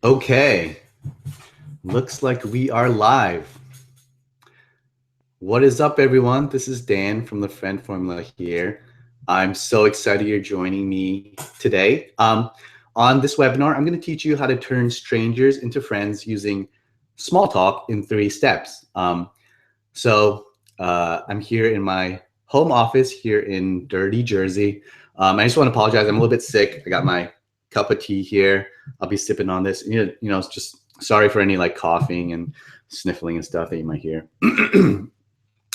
Okay, looks like we are live. What is up, everyone? This is Dan from the Friend Formula here. I'm so excited you're joining me today. On this webinar, I'm going to teach you how to turn strangers into friends using small talk in 3 steps. I'm here in my home office here in dirty Jersey. I just want to apologize. I'm a little bit sick. I got my cup of tea here. I'll be sipping on this. Just sorry for any like coughing and sniffling and stuff that you might hear.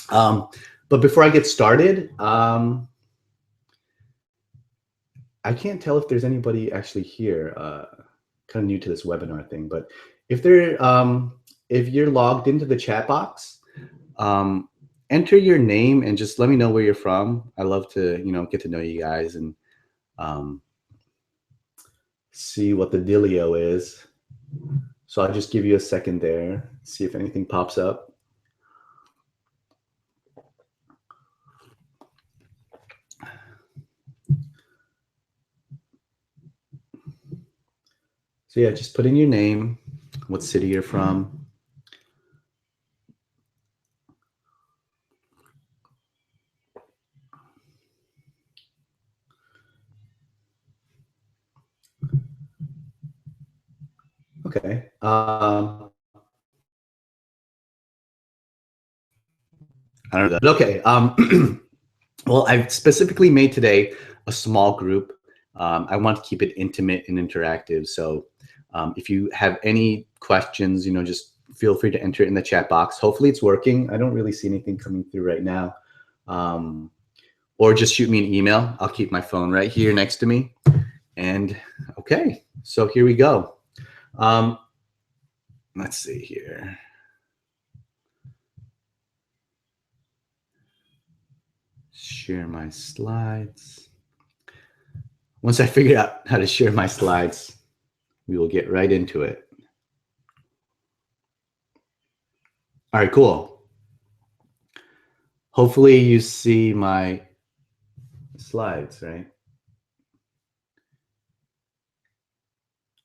But before I get started, I can't tell if there's anybody actually here, kind of new to this webinar thing. But if you're logged into the chat box, enter your name and just let me know where you're from. I love to, get to know you guys and see what the dealio is. So I'll just give you a second there, see if anything pops up. So yeah, just put in your name, what city you're from. Okay. I don't know. Okay. Well, I've specifically made today a small group. I want to keep it intimate and interactive. So if you have any questions, just feel free to enter it in the chat box. Hopefully it's working. I don't really see anything coming through right now. Or just shoot me an email. I'll keep my phone right here next to me. And okay, so here we go. Let's see here. Share my slides. Once I figure out how to share my slides, we will get right into it. All right, cool. Hopefully you see my slides, right?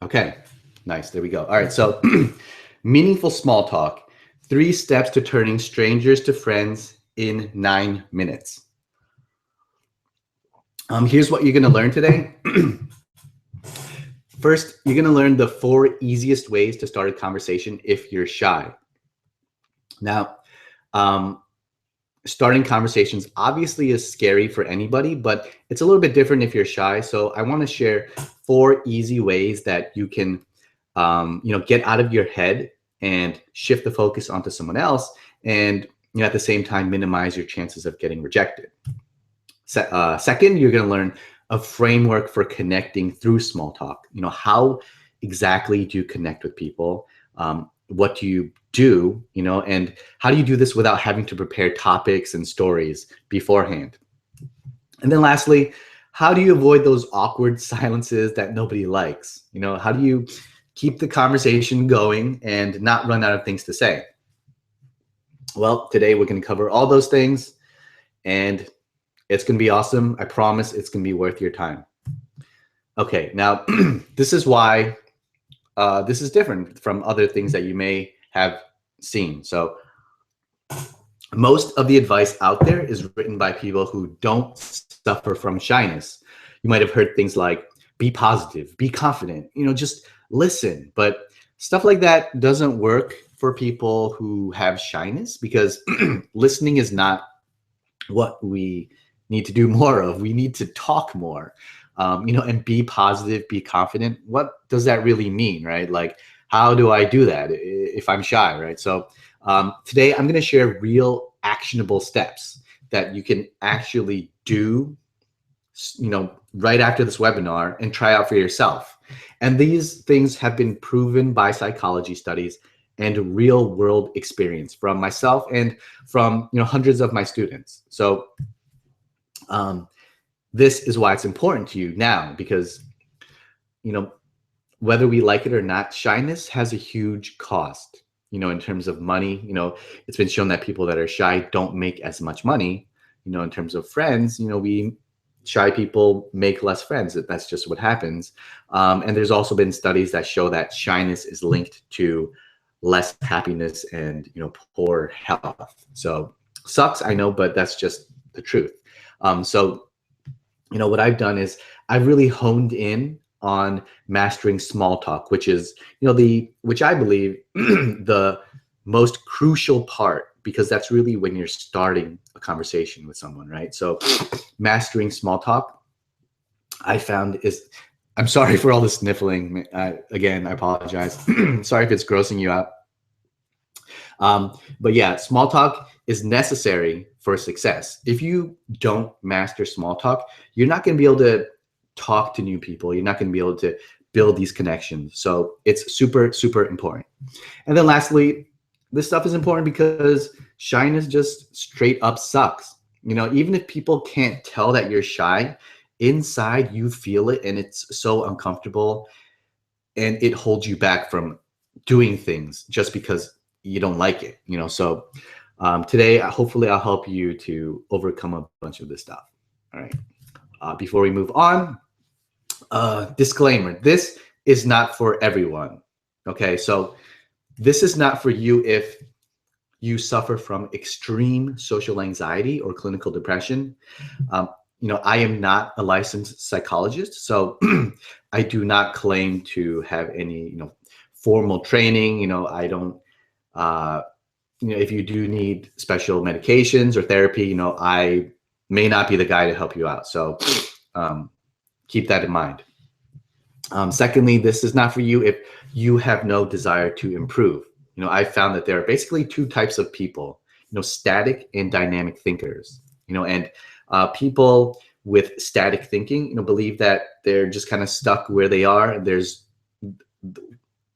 Okay, nice, there we go. All right, so meaningful small talk, 3 steps to turning strangers to friends in 9 minutes. Here's what you're gonna learn today. First, you're gonna learn the 4 easiest ways to start a conversation if you're shy. Now, starting conversations obviously is scary for anybody, but it's a little bit different if you're shy. So I wanna share 4 easy ways that you can get out of your head and shift the focus onto someone else, and at the same time minimize your chances of getting rejected. Second, you're going to learn a framework for connecting through small talk. How exactly do you connect with people? What do you do? And how do you do this without having to prepare topics and stories beforehand? And then lastly, how do you avoid those awkward silences that nobody likes? How do you keep the conversation going and not run out of things to say? Well, today we're going to cover all those things, and it's going to be awesome. I promise it's going to be worth your time. Okay, now this is why this is different from other things that you may have seen. So most of the advice out there is written by people who don't suffer from shyness. You might have heard things like, be positive, be confident, just listen. But stuff like that doesn't work for people who have shyness, because listening is not what we need to do more of. We need to talk more, and be positive, be confident. What does that really mean, right? Like, how do I do that if I'm shy, right? So today I'm going to share real actionable steps that you can actually do, right after this webinar and try out for yourself. And these things have been proven by psychology studies and real world experience from myself and from hundreds of my students. So this is why it's important to you now, because whether we like it or not, shyness has a huge cost, in terms of money. It's been shown that people that are shy don't make as much money. In terms of friends, we shy people make less friends. That's just what happens. And there's also been studies that show that shyness is linked to less happiness and poor health. So sucks, I know, but that's just the truth. So what I've done is I've really honed in on mastering small talk, which is which I believe the most crucial part, because that's really when you're starting a conversation with someone, right? So mastering small talk, I found is, I'm sorry for all the sniffling. Again, I apologize. Sorry if it's grossing you out. But yeah, small talk is necessary for success. If you don't master small talk, you're not going to be able to talk to new people. You're not going to be able to build these connections. So it's super, super important. And then lastly, this stuff is important because shyness just straight up sucks. Even if people can't tell that you're shy, inside you feel it, and it's so uncomfortable, and it holds you back from doing things just because you don't like it. So today, hopefully I'll help you to overcome a bunch of this stuff. All right. Before we move on, disclaimer, this is not for everyone. Okay. So this is not for you if you suffer from extreme social anxiety or clinical depression. I am not a licensed psychologist, so I do not claim to have any, formal training. I don't, if you do need special medications or therapy, I may not be the guy to help you out. So keep that in mind. Secondly, this is not for you if you have no desire to improve. I found that there are basically two types of people, static and dynamic thinkers, and people with static thinking, believe that they're just kind of stuck where they are. There's,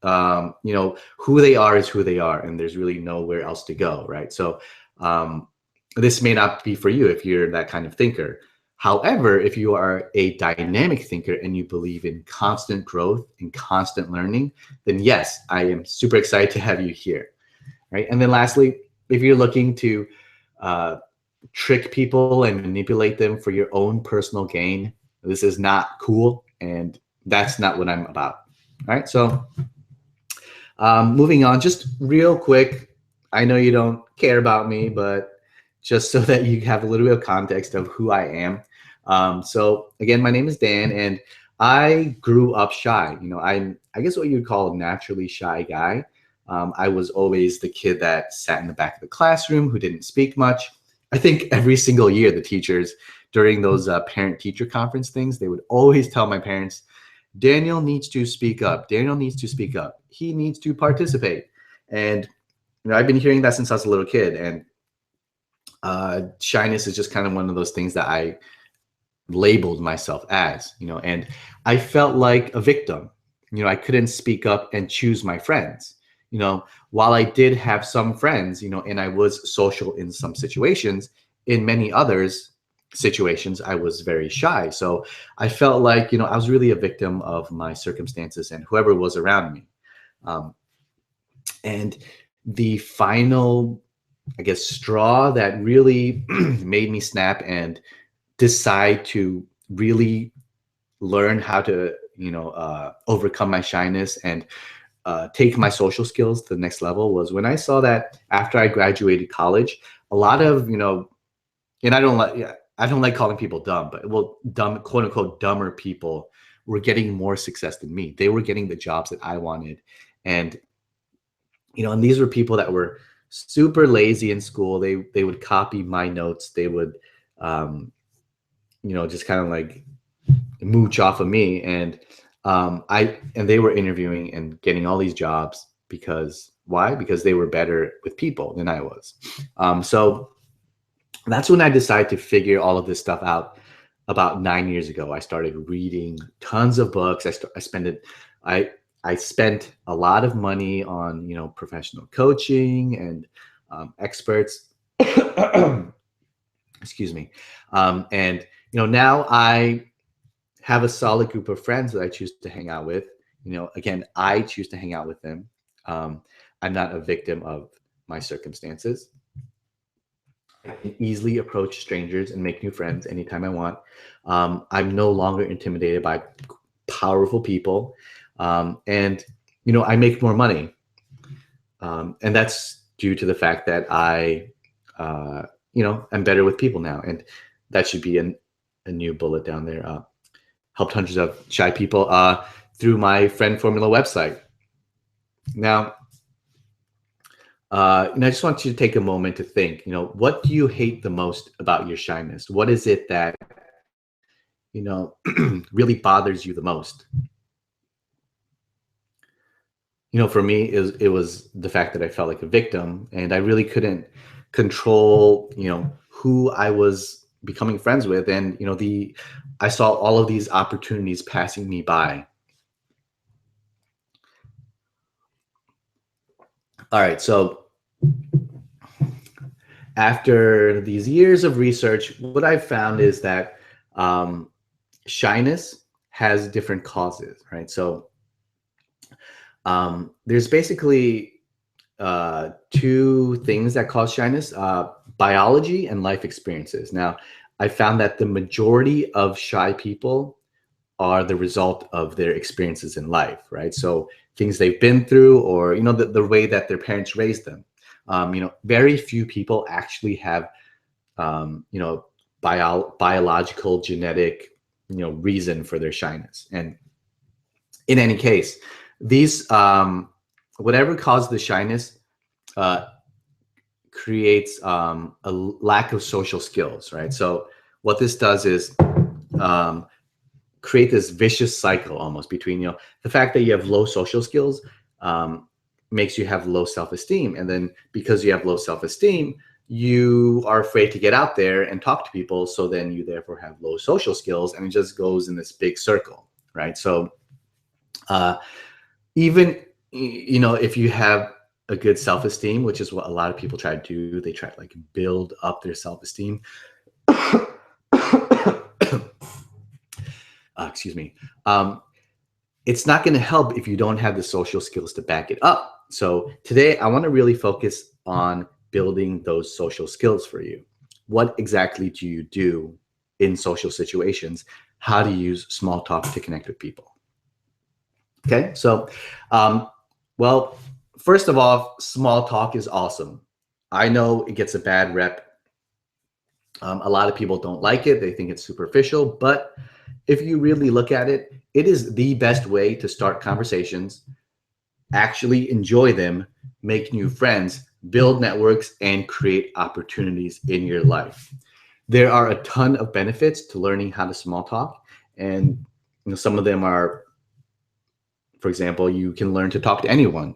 who they are is who they are, and there's really nowhere else to go, right? So this may not be for you if you're that kind of thinker. However, if you are a dynamic thinker and you believe in constant growth and constant learning, then yes, I am super excited to have you here, right? And then lastly, if you're looking to trick people and manipulate them for your own personal gain, this is not cool, and that's not what I'm about. All right, so moving on, just real quick, I know you don't care about me, but just so that you have a little bit of context of who I am. So again, my name is Dan, and I grew up shy. I guess what you'd call a naturally shy guy. I was always the kid that sat in the back of the classroom, who didn't speak much. I think every single year, the teachers, during those parent-teacher conference things, they would always tell my parents, Daniel needs to speak up. Daniel needs to speak up. He needs to participate. And I've been hearing that since I was a little kid. And shyness is just kind of one of those things that I labeled myself as, and I felt like a victim. I couldn't speak up and choose my friends. While I did have some friends, and I was social in some situations, in many others situations, I was very shy. So I felt like, I was really a victim of my circumstances and whoever was around me. And the final, I guess, straw that really made me snap and decide to really learn how to, overcome my shyness and take my social skills to the next level was when I saw that after I graduated college, a lot of, and I don't like calling people dumb, but dumb, quote unquote, dumber people were getting more success than me. They were getting the jobs that I wanted. And, and these were people that were super lazy in school. They would copy my notes. They would, just kind of like mooch off of me. And they were interviewing and getting all these jobs because why? Because they were better with people than I was. So that's when I decided to figure all of this stuff out. About 9 years ago, I started reading tons of books. I spent a lot of money on, professional coaching and experts. Excuse me. And, now I have a solid group of friends that I choose to hang out with. Again, I choose to hang out with them. I'm not a victim of my circumstances. I can easily approach strangers and make new friends anytime I want. I'm no longer intimidated by powerful people. And, I make more money. And that's due to the fact that I'm better with people now. And that should be a new bullet down there. Helped hundreds of shy people through my Friend Formula website. Now, and I just want you to take a moment to think, what do you hate the most about your shyness? What is it that, really bothers you the most? For me, it was the fact that I felt like a victim, and I really couldn't control, who I was becoming friends with. And, I saw all of these opportunities passing me by. All right. So after these years of research, what I've found is that shyness has different causes, right? So there's basically two things that cause shyness, biology and life experiences. Now, I found that the majority of shy people are the result of their experiences in life, right? So things they've been through, or, the way that their parents raised them. Very few people actually have, biological, genetic, reason for their shyness. And in any case, these, whatever caused the shyness, creates a lack of social skills, right? So what this does is create this vicious cycle almost between, the fact that you have low social skills makes you have low self-esteem. And then because you have low self-esteem, you are afraid to get out there and talk to people. So then you therefore have low social skills, and it just goes in this big circle, right? So even, if you have a good self-esteem, which is what a lot of people try to do, they try to like build up their self-esteem. Excuse me. It's not going to help if you don't have the social skills to back it up. So today I want to really focus on building those social skills for you. What exactly do you do in social situations? How to use small talk to connect with people. Okay, so, well, first of all, small talk is awesome. I know it gets a bad rep. A lot of people don't like it. They think it's superficial, but if you really look at it, it is the best way to start conversations, actually enjoy them, make new friends, build networks, and create opportunities in your life. There are a ton of benefits to learning how to small talk, and some of them are, for example, you can learn to talk to anyone.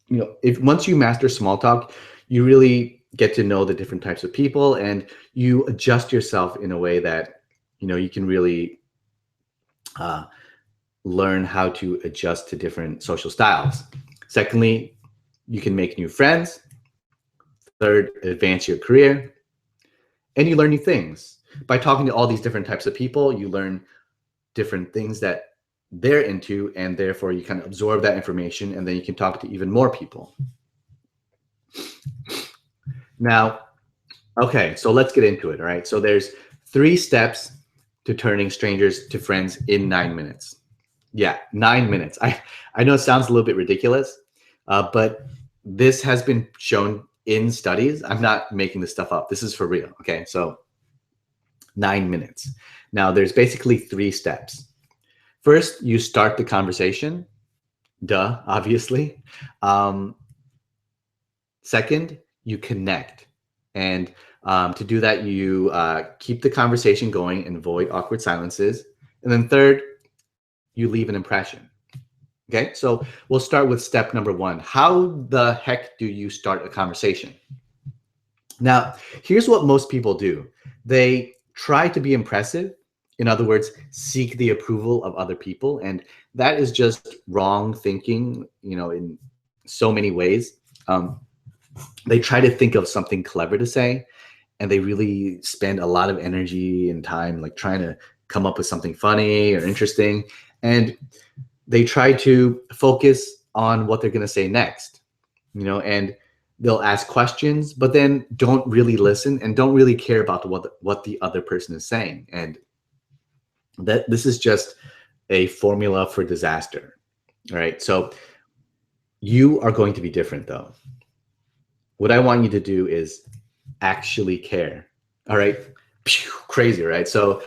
If once you master small talk, you really get to know the different types of people, and you adjust yourself in a way that you can really learn how to adjust to different social styles. Secondly, you can make new friends. Third, advance your career, and you learn new things. By talking to all these different types of people, you learn different things that they're into, and therefore you kind of absorb that information, and then you can talk to even more people. Now, okay, so let's get into it. All right, so there's 3 steps to turning strangers to friends in 9 minutes. Yeah, 9 minutes. I know it sounds a little bit ridiculous, but this has been shown in studies. I'm not making this stuff up. This is for real. Okay, so 9 minutes. Now, there's basically 3 steps. First, you start the conversation. Duh, obviously. Second, you connect. And to do that, you keep the conversation going and avoid awkward silences. And then third, you leave an impression. Okay, so we'll start with step number 1. How the heck do you start a conversation? Now, here's what most people do. They try to be impressive. In other words, seek the approval of other people. And that is just wrong thinking, in so many ways. They try to think of something clever to say, and they really spend a lot of energy and time like trying to come up with something funny or interesting. And they try to focus on what they're going to say next, and they'll ask questions, but then don't really listen and don't really care about what the other person is saying. And that this is just a formula for disaster. All right. So you are going to be different though. What I want you to do is actually care. All right. Pew, crazy, right? So,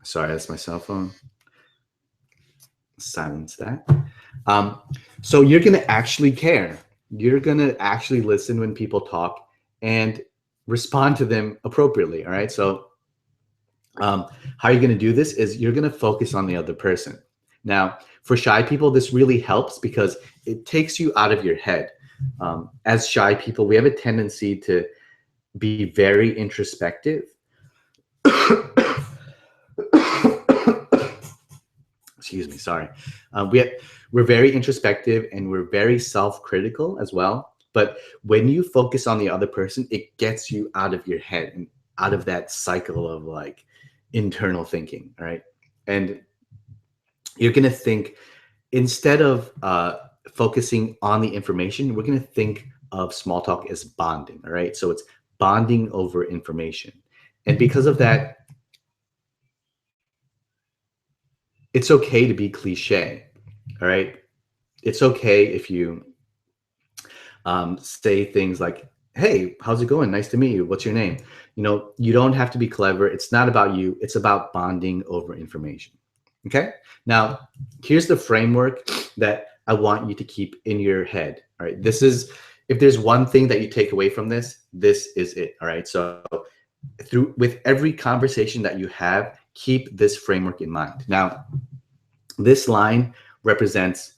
sorry, that's my cell phone. Silence that. So you're going to actually care. You're going to actually listen when people talk and respond to them appropriately. All right. So how are you going to do this is you're going to focus on the other person. Now, for shy people, this really helps because it takes you out of your head. As shy people, we have a tendency to be very introspective. Excuse me, sorry. We're very introspective and we're very self-critical as well. But when you focus on the other person, it gets you out of your head and out of that cycle of like internal thinking, right? And you're going to think, instead of focusing on the information, we're going to think of small talk as bonding, all right? So it's bonding over information. And because of that, it's okay to be cliche, all right? It's okay if you say things like, hey, how's it going? Nice to meet you. What's your name? You know, you don't have to be clever. It's not about you. It's about bonding over information. Okay. Now, here's the framework that I want you to keep in your head. All right. This is, if there's one thing that you take away from this, this is it. All right. So with every conversation that you have, keep this framework in mind. Now, this line represents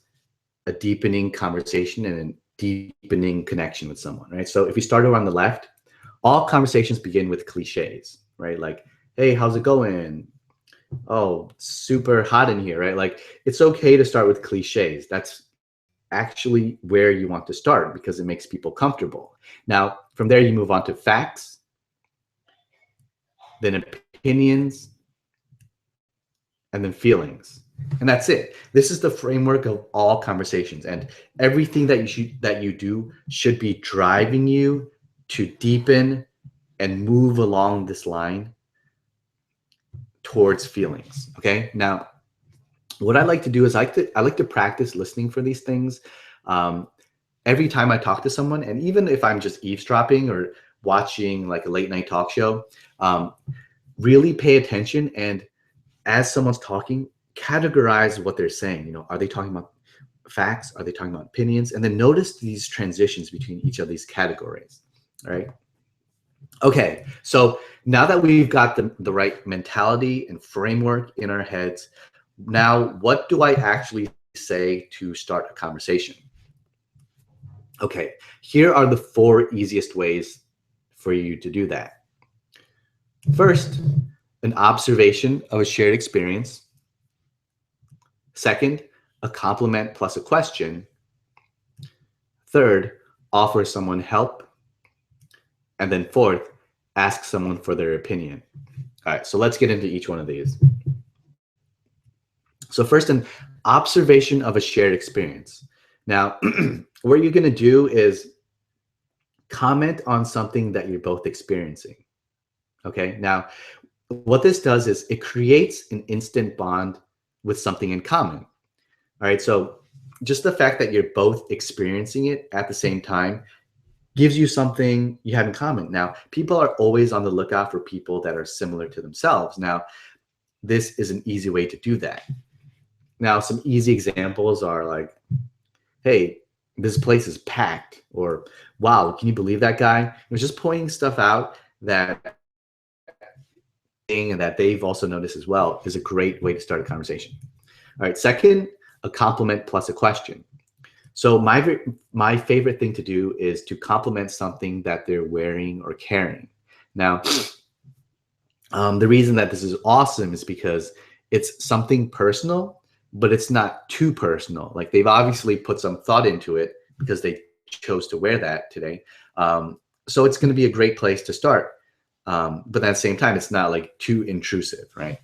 a deepening conversation and a deepening connection with someone, right? So if you start on the left, all conversations begin with cliches, right? Like, hey, how's it going? Oh, super hot in here, right? Like, it's okay to start with cliches. That's actually where you want to start because it makes people comfortable. Now, from there, you move on to facts, then opinions, and then feelings. And that's it. This is the framework of all conversations, and everything that you do should be driving you to deepen and move along this line towards feelings. Okay. Now, what I like to do is I like to practice listening for these things. Every time I talk to someone, and even if I'm just eavesdropping or watching like a late night talk show, really pay attention, and as someone's talking, categorize what they're saying. You know, are they talking about facts? Are they talking about opinions? And then notice these transitions between each of these categories. All right. Okay. So now that we've got the right mentality and framework in our heads, now what do I actually say to start a conversation? Okay. Here are the 4 easiest ways for you to do that. First, an observation of a shared experience. Second, a compliment plus a question. Third, offer someone help. And then fourth, ask someone for their opinion. All right, so let's get into each one of these. So first, an observation of a shared experience. Now, what you're going to do is comment on something that you're both experiencing. Okay, now, what this does is it creates an instant bond with something in common. All right, so just the fact that you're both experiencing it at the same time gives you something you have in common. Now, people are always on the lookout for people that are similar to themselves. Now, this is an easy way to do that. Now, some easy examples are like, hey, this place is packed, or wow, can you believe that guy? It's just pointing stuff out that and that they've also noticed as well is a great way to start a conversation. All right, second, a compliment plus a question. So my favorite thing to do is to compliment something that they're wearing or carrying. Now, the reason that this is awesome is because it's something personal, but it's not too personal. Like, they've obviously put some thought into it because they chose to wear that today. So it's going to be a great place to start. But at the same time, it's not like too intrusive, right?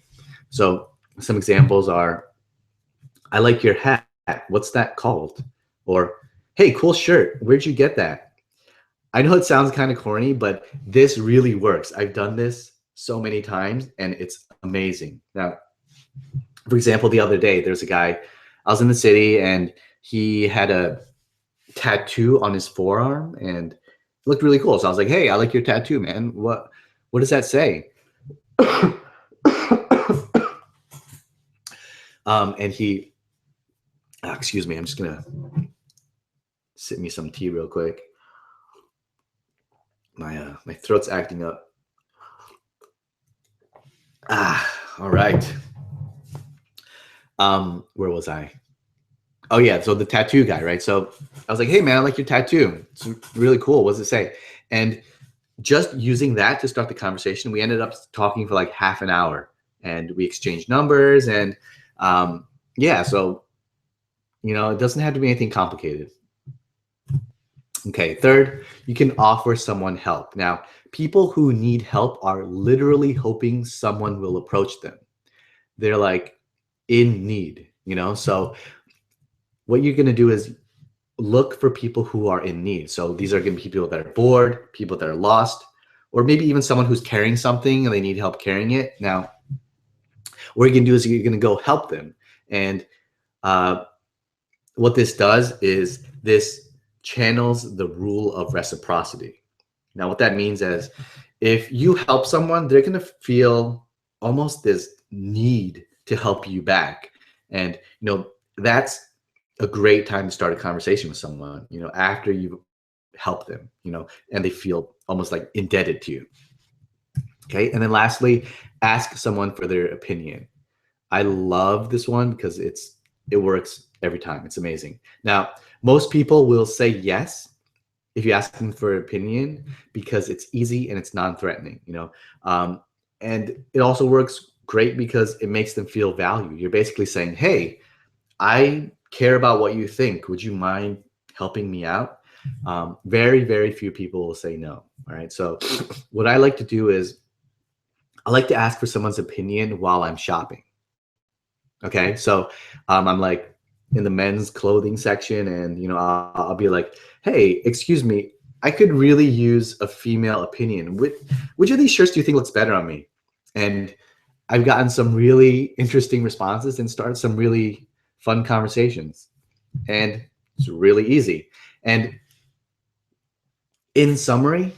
So some examples are, I like your hat. What's that called? Or, hey, cool shirt. Where'd you get that? I know it sounds kind of corny, but this really works. I've done this so many times and it's amazing. Now, for example, the other day, there's a guy, I was in the city and he had a tattoo on his forearm and it looked really cool. So I was like, hey, I like your tattoo, man. What does that say? And he, excuse me, I'm just gonna sip me some tea real quick. My throat's acting up. All right. Where was I? Oh yeah, so the tattoo guy, right? So I was like, hey man, I like your tattoo. It's really cool. What does it say? And just using that to start the conversation, we ended up talking for like half an hour and we exchanged numbers and yeah, so it doesn't have to be anything complicated. Okay, third, you can offer someone help. Now, people who need help are literally hoping someone will approach them. They're like in need, So what you're going to do is look for people who are in need. So these are going to be people that are bored, people that are lost, or maybe even someone who's carrying something and they need help carrying it. Now, what you're going to do is you're going to go help them. And what this does is this channels the rule of reciprocity. Now, what that means is if you help someone, they're going to feel almost this need to help you back. And, that's a great time to start a conversation with someone, after you help them, and they feel almost like indebted to you. Okay. And then lastly, ask someone for their opinion. I love this one because it works every time. It's amazing. Now, most people will say yes if you ask them for opinion because it's easy and it's non-threatening, and it also works great because it makes them feel valued. You're basically saying, hey, I care about what you think. Would you mind helping me out? Very, very few people will say no. All right. So what I like to do is I like to ask for someone's opinion while I'm shopping. Okay. So I'm like in the men's clothing section and, I'll be like, hey, excuse me, I could really use a female opinion. Which of these shirts do you think looks better on me? And I've gotten some really interesting responses and started some really fun conversations. And it's really easy. And in summary,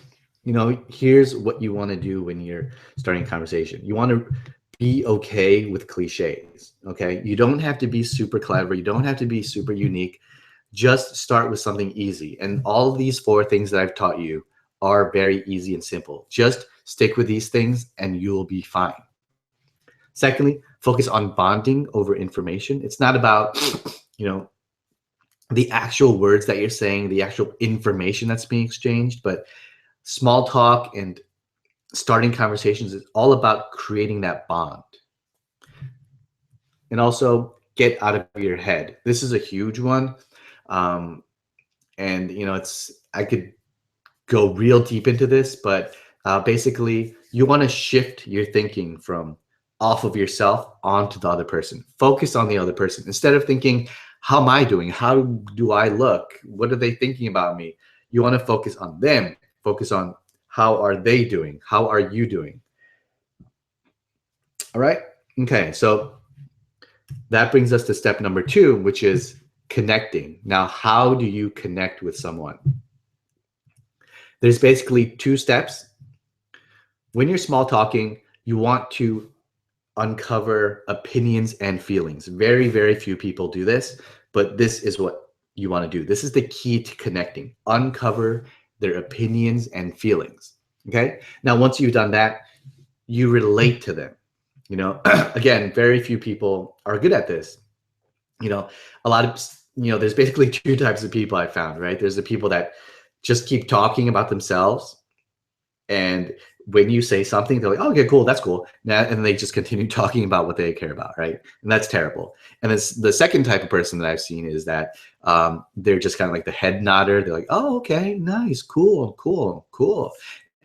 here's what you want to do when you're starting a conversation. You want to be okay with cliches. Okay. You don't have to be super clever. You don't have to be super unique. Just start with something easy. And all of these 4 things that I've taught you are very easy and simple. Just stick with these things and you'll be fine. Secondly, focus on bonding over information. It's not about, the actual words that you're saying, the actual information that's being exchanged, but small talk and starting conversations is all about creating that bond. And also get out of your head. This is a huge one. And I could go real deep into this, but basically you want to shift your thinking from off of yourself onto the other person. Focus on the other person instead of thinking, how am I doing? How do I look? What are they thinking about me? You want to focus on them. Focus on how are they doing? How are you doing? All right. Okay. So that brings us to step number 2, which is connecting. Now, how do you connect with someone? There's basically 2 steps. When you're small talking, you want to uncover opinions and feelings. Very, very few people do this, but this is what you want to do. This is the key to connecting. Uncover their opinions and feelings. Okay. Now, once you've done that, you relate to them. Again, very few people are good at this. A lot of, there's basically 2 types of people I found, right? There's the people that just keep talking about themselves. And when you say something, they're like, oh, okay, cool, that's cool. And they just continue talking about what they care about, right? And that's terrible. And then the second type of person that I've seen is that they're just kind of like the head nodder. They're like, oh, okay, nice, cool.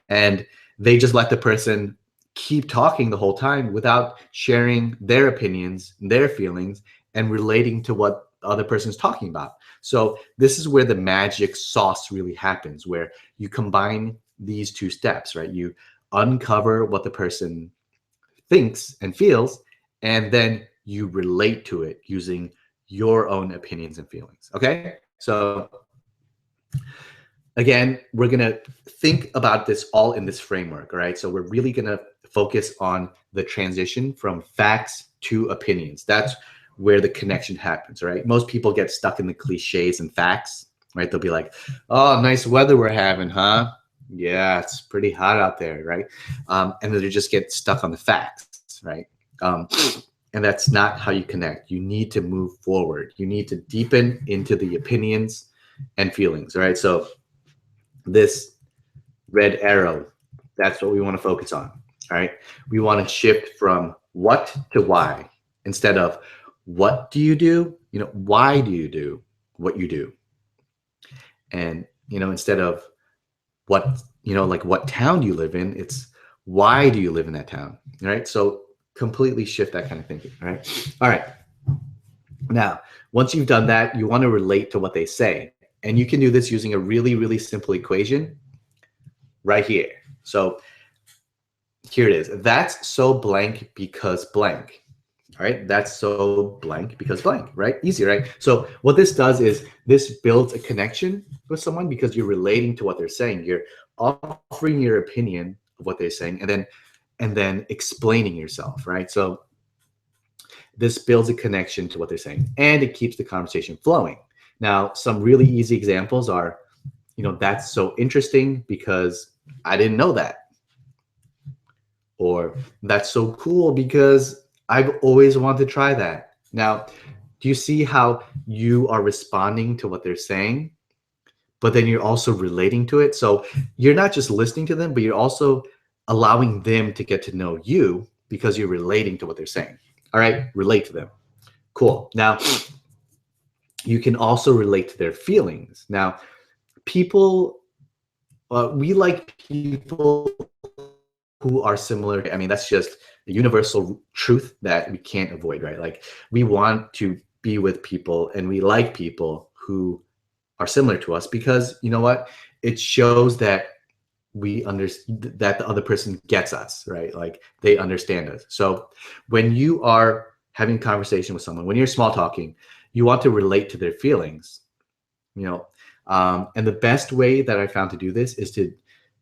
And they just let the person keep talking the whole time without sharing their opinions, their feelings, and relating to what the other person is talking about. So this is where the magic sauce really happens, where you combine these two steps, right? You uncover what the person thinks and feels, and then you relate to it using your own opinions and feelings. Okay, so again, we're gonna think about this all in this framework. All right, so we're really gonna focus on the transition from facts to opinions. That's where the connection happens. Right, most people get stuck in the cliches and facts. Right, they'll be like, oh, nice weather we're having, huh? Yeah, it's pretty hot out there, right? And then they just get stuck on the facts, right? um, and that's not how you connect. You need to move forward. You need to deepen into the opinions and feelings. All right, so this red arrow, that's what we want to focus on. All right, we want to shift from what to why. Instead of what do you do, why do you do what you do? And instead of what, like what town do you live in, it's why do you live in that town? All right, so completely shift that kind of thinking. All right, now once you've done that, you want to relate to what they say, and you can do this using a really, really simple equation right here. So here it is. That's so blank because blank. All right, that's so blank because blank, right? Easy, right? So what this does is this builds a connection with someone because you're relating to what they're saying. You're offering your opinion of what they're saying, and then explaining yourself, right? So this builds a connection to what they're saying, and it keeps the conversation flowing. Now, some really easy examples are, that's so interesting because I didn't know that. Or that's so cool because I've always wanted to try that. Now, do you see how you are responding to what they're saying, but then you're also relating to it? So you're not just listening to them, but you're also allowing them to get to know you because you're relating to what they're saying. All right, relate to them. Cool. Now, you can also relate to their feelings. Now, people, we like people who are similar. I mean, that's just a universal truth that we can't avoid, right? Like, we want to be with people and we like people who are similar to us because you know what? It shows that we understand that the other person gets us, right? Like, they understand us. So when you are having a conversation with someone, when you're small talking, you want to relate to their feelings, and the best way that I found to do this is to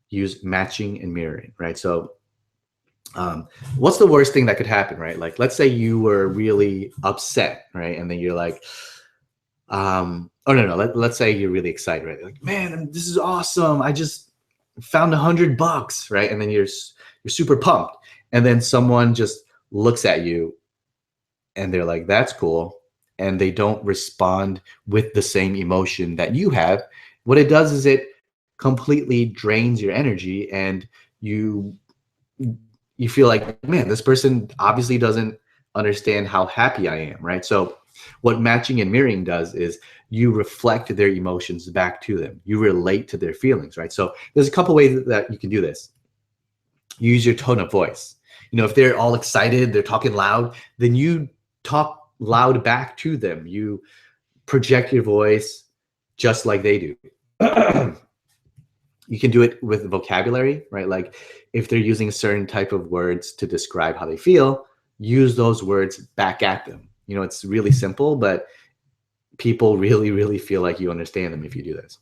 use matching and mirroring, right? So what's the worst thing that could happen, right? Like, let's say you were really upset, right? And then you're like, oh no, let's say you're really excited, right? Like, man, this is awesome. I just found $100, right? And then you're super pumped. And then someone just looks at you and they're like, that's cool. And they don't respond with the same emotion that you have. What it does is it completely drains your energy, and you feel like, man, this person obviously doesn't understand how happy I am, right? So what matching and mirroring does is you reflect their emotions back to them. You relate to their feelings, right? So there's a couple ways that you can do this. Use your tone of voice. If they're all excited, they're talking loud, then you talk loud back to them. You project your voice just like they do. You can do it with vocabulary, right? Like, if they're using certain type of words to describe how they feel, use those words back at them. It's really simple, but people really, really feel like you understand them if you do this.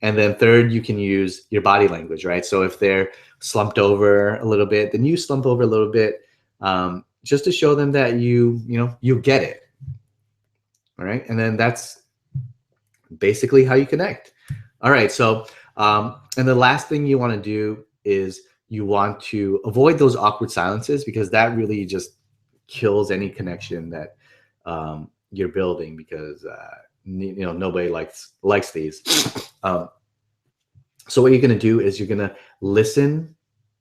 And then third, you can use your body language, right? So if they're slumped over a little bit, then you slump over a little bit, just to show them that you get it. All right. And then that's basically how you connect. All right. So, and the last thing you want to do is you want to avoid those awkward silences, because that really just kills any connection that you're building, because nobody likes these. So what you're going to do is you're going to listen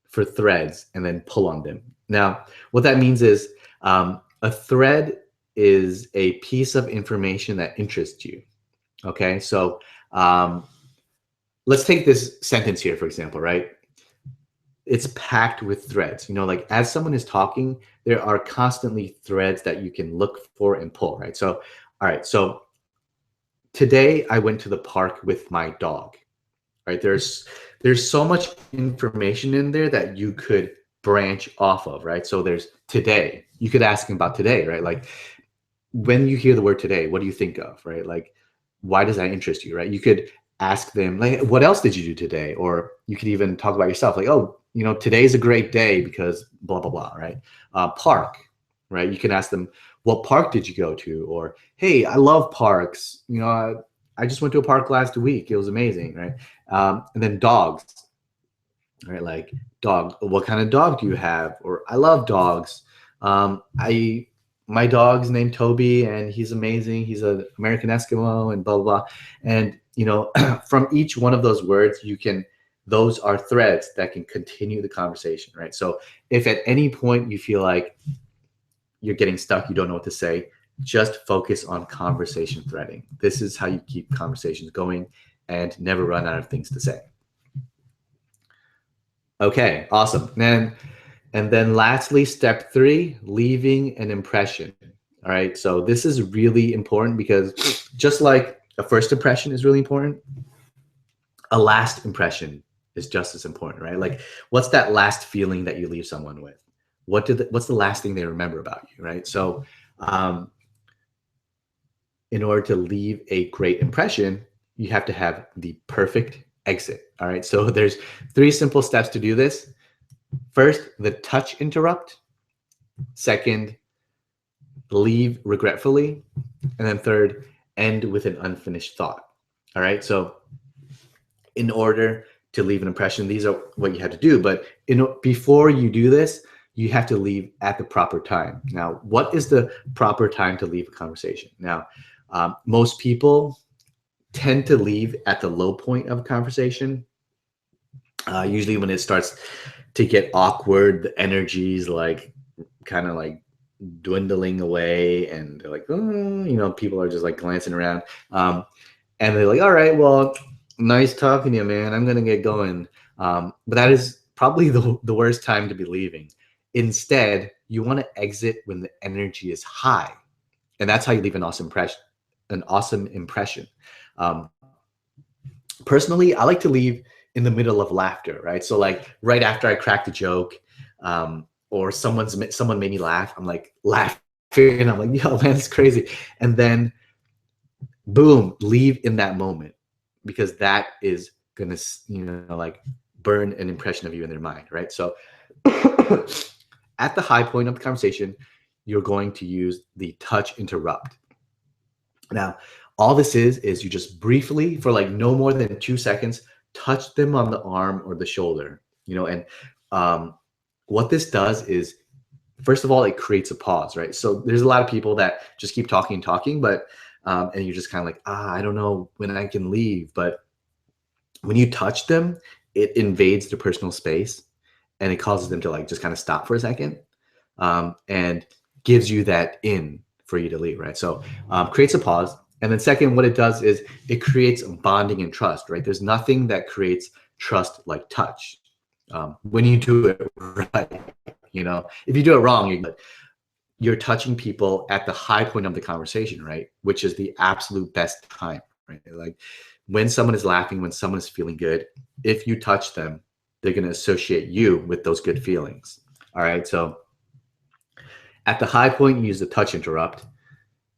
for threads and then pull on them. Now, what that means is a thread is a piece of information that interests you. Okay, so let's take this sentence here, for example, right? It's packed with threads. Like, as someone is talking, there are constantly threads that you can look for and pull, right? So, all right, so today I went to the park with my dog, right? There's so much information in there that you could branch off of, right? So there's today. You could ask him about today, right? Like when you hear the word today, what do you think of, right? Like, why does that interest you, right? You could ask them, like, what else did you do today? Or you could even talk about yourself, like, oh, today's a great day because blah, blah, blah, right? Park, right? You can ask them, what park did you go to? Or, hey, I love parks. I just went to a park last week. It was amazing, right? And then dogs, right? Like dog, what kind of dog do you have? Or I love dogs. I my dog's named Toby and he's amazing. He's an American Eskimo and blah, blah, blah. And from each one of those words, those are threads that can continue the conversation, right? So if at any point you feel like you're getting stuck, you don't know what to say, just focus on conversation threading. This is how you keep conversations going and never run out of things to say. Okay, awesome. And then lastly, step 3, leaving an impression. All right, so this is really important because just like a first impression is really important, a last impression is just as important, right? Like, what's that last feeling that you leave someone with? What's the last thing they remember about you, right? So, in order to leave a great impression, you have to have the perfect exit. All right, so there's 3 simple steps to do this. First, the touch interrupt. Second, leave regretfully. And then third, end with an unfinished thought. All right, so in order to leave an impression, these are what you have to do. But before you do this, you have to leave at the proper time. Now, what is the proper time to leave a conversation? Now, most people tend to leave at the low point of a conversation. Usually when it starts to get awkward, the energy's like kind of like dwindling away and they're like, oh, people are just like glancing around. And they're like, all right, well, nice talking to you, man. I'm going to get going. But that is probably the worst time to be leaving. Instead, you want to exit when the energy is high. And that's how you leave an awesome impression. Personally, I like to leave in the middle of laughter, right? So like right after I cracked a joke, or someone made me laugh, I'm like laughing and I'm like, yo, man, it's crazy. And then boom, leave in that moment because that is gonna, like burn an impression of you in their mind, right? So at the high point of the conversation, you're going to use the touch interrupt. Now, all this is you just briefly, for like no more than 2 seconds, touch them on the arm or the shoulder, and what this does is, first of all, it creates a pause, right? So there's a lot of people that just keep talking and talking, but, and you're just kind of like, I don't know when I can leave. But when you touch them, it invades their personal space and it causes them to like just kind of stop for a second, and gives you that in for you to leave, right? So creates a pause. And then second, what it does is it creates bonding and trust, right? There's nothing that creates trust like touch. When you do it right, if you do it wrong, you're touching people at the high point of the conversation, right? Which is the absolute best time, right? Like when someone is laughing, when someone is feeling good, if you touch them, they're going to associate you with those good feelings. All right. So at the high point, you use the touch interrupt.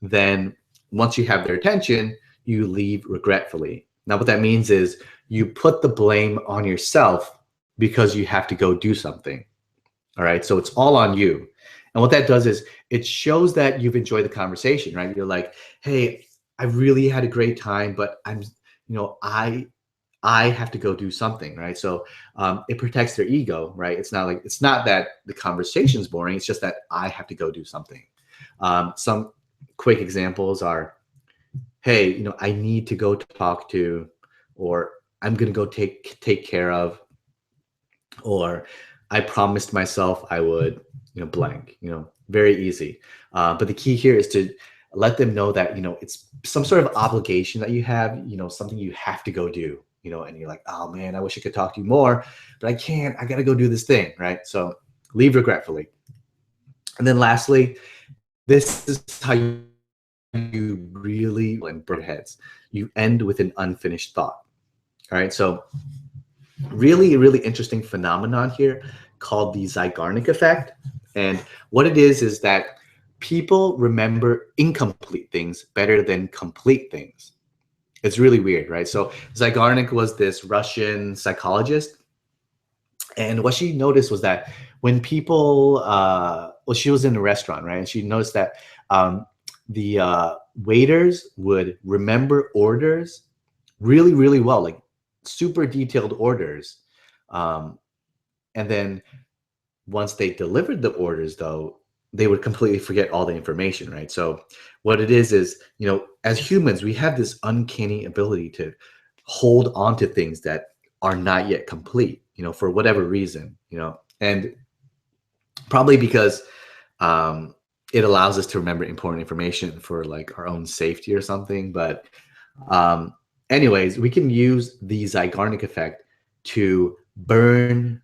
Then once you have their attention, you leave regretfully. Now, what that means is you put the blame on yourself because you have to go do something. All right. So it's all on you. And what that does is it shows that you've enjoyed the conversation, right? You're like, hey, I really had a great time, but I have to go do something, right? So it protects their ego, right? It's not that the conversation's boring. It's just that I have to go do something. Some quick examples are, hey, I need to go talk to, or I'm going to go take care of, or I promised myself I would, blank, very easy. But the key here is to let them know that, it's some sort of obligation that you have, something you have to go do, and you're like, oh man, I wish I could talk to you more, but I can't, I got to go do this thing. Right. So leave regretfully. And then lastly, this is how you you really and burn heads. You end with an unfinished thought. All right. So really interesting phenomenon here called the Zygarnik effect. And what it is that people remember incomplete things better than complete things. It's really weird, right? So Zygarnik was this Russian psychologist, and what she noticed was that when people, well, she was in a restaurant, right? And she noticed that the waiters would remember orders really well, like super detailed orders. Um, and then once they delivered the orders, though, they would completely forget all the information, right? So what it is, you know, as humans, we have this uncanny ability to hold on to things that are not yet complete, you know, for whatever reason, you know, and probably because um, it allows us to remember important information for like our own safety or something. But um, anyways, we can use the Zygarnik effect to burn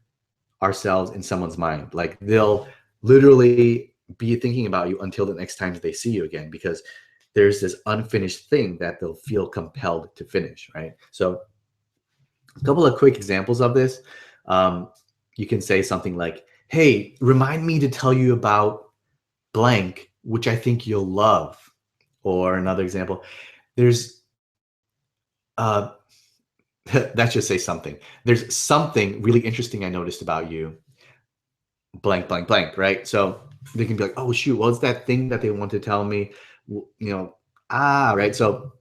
ourselves in someone's mind. Like they'll literally be thinking about you until the next time they see you again, because there's this unfinished thing that they'll feel compelled to finish, right? So a couple of quick examples of this. You can say something like, hey, remind me to tell you about blank, which I think you'll love. Or another example, there's uh, that should say something. There's something really interesting I noticed about you, blank, right? So they can be like, oh shoot, what's that thing that they want to tell me? You know, right. So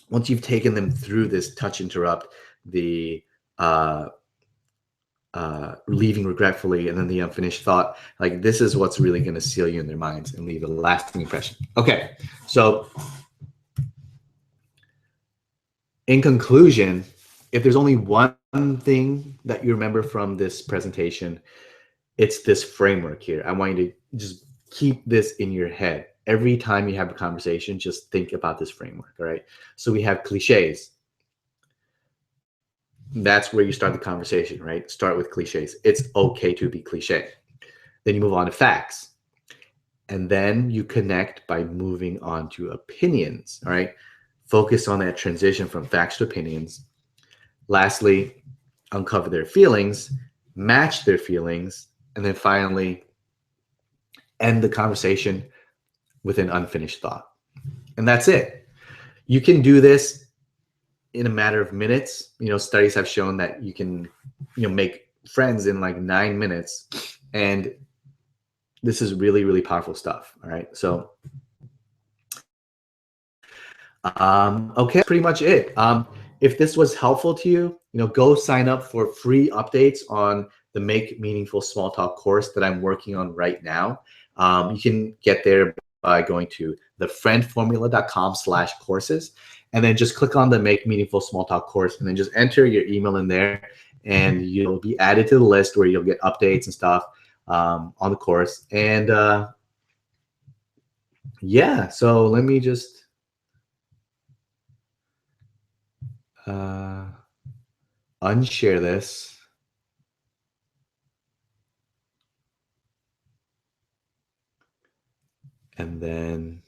once you've taken them through this touch interrupt, the leaving regretfully, and then the unfinished thought, like this is what's really going to seal you in their minds and leave a lasting impression. Okay, so in conclusion, if there's only one thing that you remember from this presentation, it's this framework here. I want you to just keep this in your head. Every time you have a conversation, just think about this framework, all right? So we have cliches. That's where you start the conversation, right? Start with cliches. It's okay to be cliche. Then you move on to facts. And then you connect by moving on to opinions, all right? Focus on that transition from facts to opinions. Lastly, uncover their feelings, match their feelings, and then finally end the conversation with an unfinished thought. And that's it. You can do this in a matter of minutes. You know, studies have shown that you can, you know, make friends in like 9 minutes. And this is really powerful stuff. All right. So, okay, that's pretty much it. If this was helpful to you, you know, go sign up for free updates on the Make Meaningful Small Talk course that I'm working on right now. You can get there by going to thefriendformula.com/courses, and then just click on the Make Meaningful Small Talk course, and then just enter your email in there, and you'll be added to the list where you'll get updates and stuff on the course. And yeah, so let me just unshare this. And then,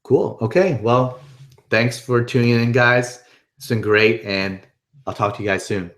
cool. Okay. Well, thanks for tuning in, guys. It's been great. And I'll talk to you guys soon.